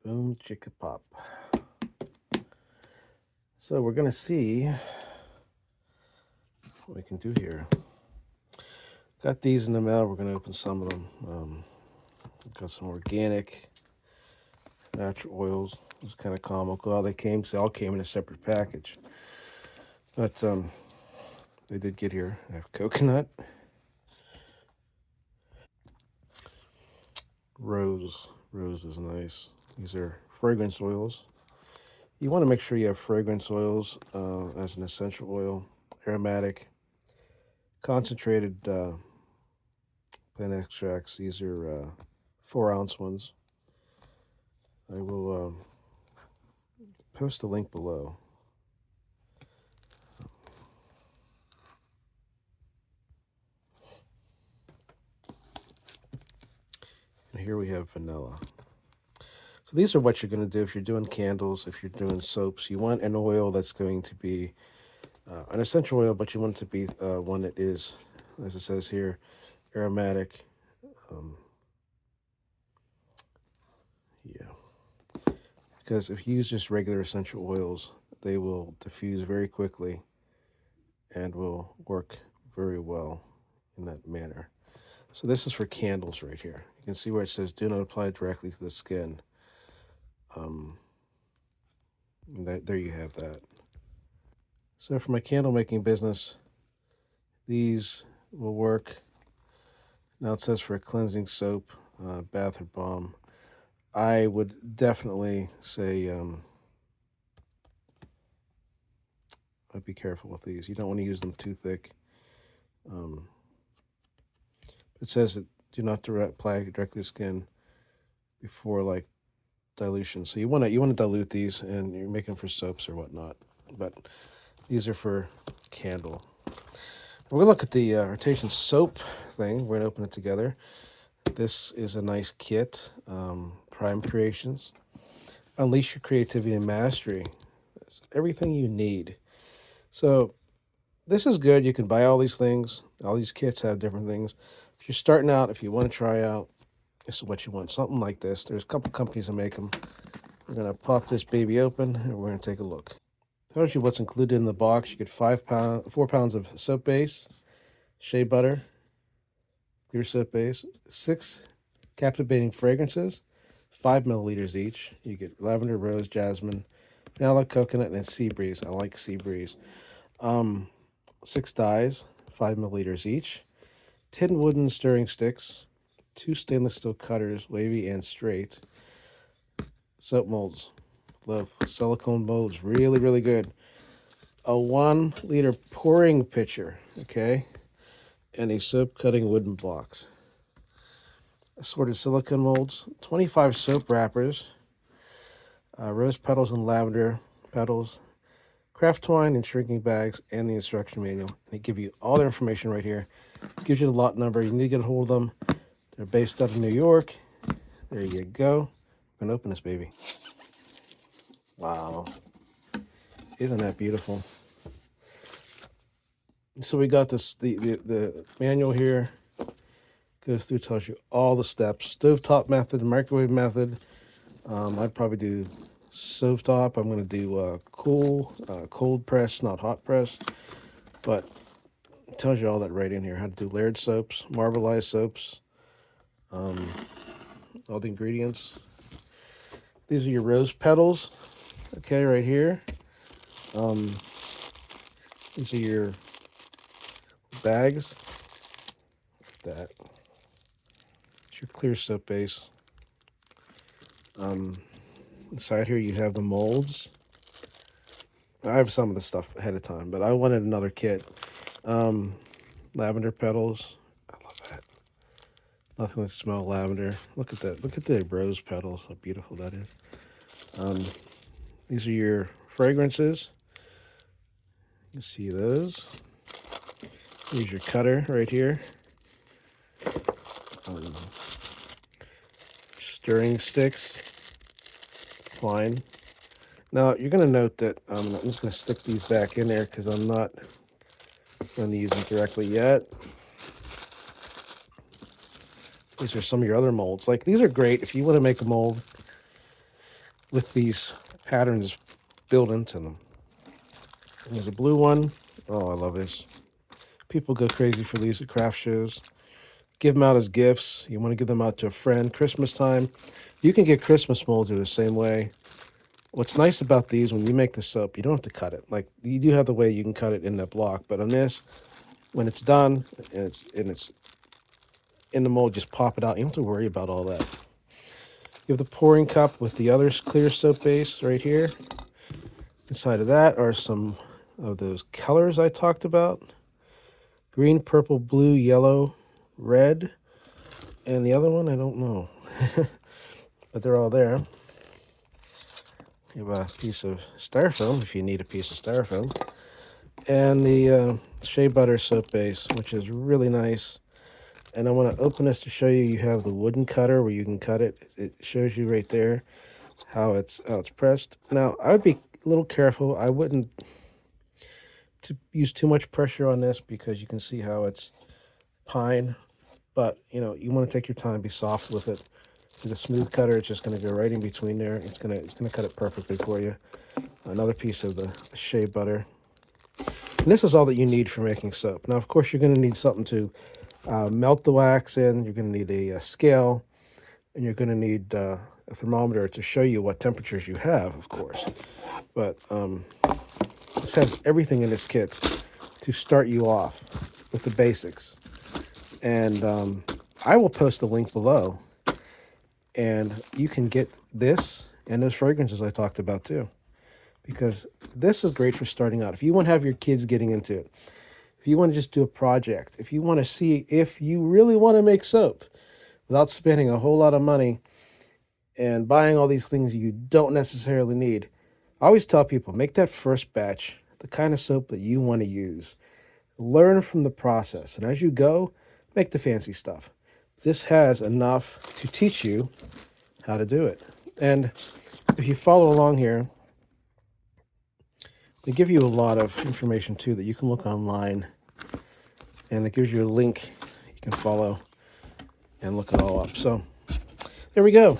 Boom, chicka pop. So we're gonna see what we can do here. Got these in the mail. We're gonna open some of them. Got some organic natural oils. It's kind of comical. They all came in a separate package, but they did get here. I have coconut, rose. Rose is nice. These are fragrance oils. You want to make sure you have fragrance oils as an essential oil, aromatic, concentrated plant extracts. These are 4-ounce ones. I will post a link below. And here we have vanilla. So these are what you're going to do if you're doing candles, if you're doing soaps. You want an oil that's going to be an essential oil, but you want it to be one that is, as it says here, aromatic. Um, yeah, because if you use just regular essential oils, they will diffuse very quickly and will work very well in that manner. So this is for candles right here. You can see where it says do not apply directly to the skin. Um, there you have that. So for my candle making business, these will work. Now it says for a cleansing soap, bath or balm. I would definitely say I'd be careful with these. You don't want to use them too thick. Um, it says that do not apply directly to skin before like dilution. So you want to dilute these, and you're making for soaps or whatnot. But these are for candle. We're gonna look at the rotation soap thing. We're gonna open it together. This is a nice kit. Prime Creations. Unleash your creativity and mastery. It's everything you need. So this is good. You can buy all these things. All these kits have different things. If you're starting out, if you want to try out, this is what you want. Something like this. There's a couple companies that make them. We're gonna pop this baby open and we're gonna take a look. Tells you what's included in the box. You get 4 pounds of soap base, shea butter, clear soap base, 6 captivating fragrances, 5 milliliters each. You get lavender, rose, jasmine, vanilla, coconut, and sea breeze. I like sea breeze. 6 dyes, 5 milliliters each. 10 wooden stirring sticks, 2 stainless steel cutters, wavy and straight. Soap molds. Love silicone molds. Really, really good. A 1 liter pouring pitcher, okay, and a soap cutting wooden box. Assorted silicone molds, 25 soap wrappers, rose petals and lavender petals, craft twine and shrinking bags, and the instruction manual. And they give you all their information right here. It gives you the lot number. You need to get a hold of them. They're based out of New York. There you go. I'm gonna open this baby. Wow, isn't that beautiful? So we got this the manual here. Goes through, tells you all the steps. Stovetop method, microwave method. I'd probably do stovetop. I'm going to do cold press, not hot press. But it tells you all that right in here. How to do layered soaps, marbleized soaps, all the ingredients. These are your rose petals. Okay, right here. These are your bags. Like that. It's your clear soap base. Inside here you have the molds. I have some of the stuff ahead of time, but I wanted another kit. Lavender petals. I love that. Nothing that smells lavender. Look at that. Look at the rose petals. How beautiful that is. These are your fragrances. You see those. Here's your cutter right here. Stirring sticks. Twine. Now, you're going to note that I'm just going to stick these back in there because I'm not going to use them directly yet. These are some of your other molds. Like, these are great if you want to make a mold with these patterns built into them. And there's a blue one. Oh, I love this. People go crazy for these at craft shows. Give them out as gifts. You want to give them out to a friend. Christmas time. You can get Christmas molds the same way. What's nice about these, when you make the soap, you don't have to cut it. Like, you do have the way you can cut it in that block, but on this, when it's done and it's in the mold, just pop it out. You don't have to worry about all that. You have the pouring cup with the other clear soap base right here. Inside of that are some of those colors I talked about. Green, purple, blue, yellow, red, and the other one, I don't know. But they're all there. You have a piece of styrofoam if you need a piece of styrofoam. And the shea butter soap base, which is really nice. And I want to open this to show you. You have the wooden cutter where you can cut it. It shows you right there how it's pressed. Now, I would be a little careful. I wouldn't use too much pressure on this because you can see how it's pine. But, you know, you want to take your time, be soft with it. With a smooth cutter, it's just going to go right in between there. It's going to cut it perfectly for you. Another piece of the shea butter. And this is all that you need for making soap. Now, of course, you're going to need something to melt the wax in. You're going to need a scale, and you're going to need a thermometer to show you what temperatures you have, of course. But this has everything in this kit to start you off with the basics. And I will post a link below, and you can get this and those fragrances I talked about too, because this is great for starting out. If you want to have your kids getting into it, if you want to just do a project, if you want to see if you really want to make soap without spending a whole lot of money and buying all these things you don't necessarily need, I always tell people, make that first batch the kind of soap that you want to use. Learn from the process, and as you go, make the fancy stuff. This has enough to teach you how to do it. And if you follow along here, they give you a lot of information too that you can look online, and it gives you a link you can follow and look it all up. So there we go.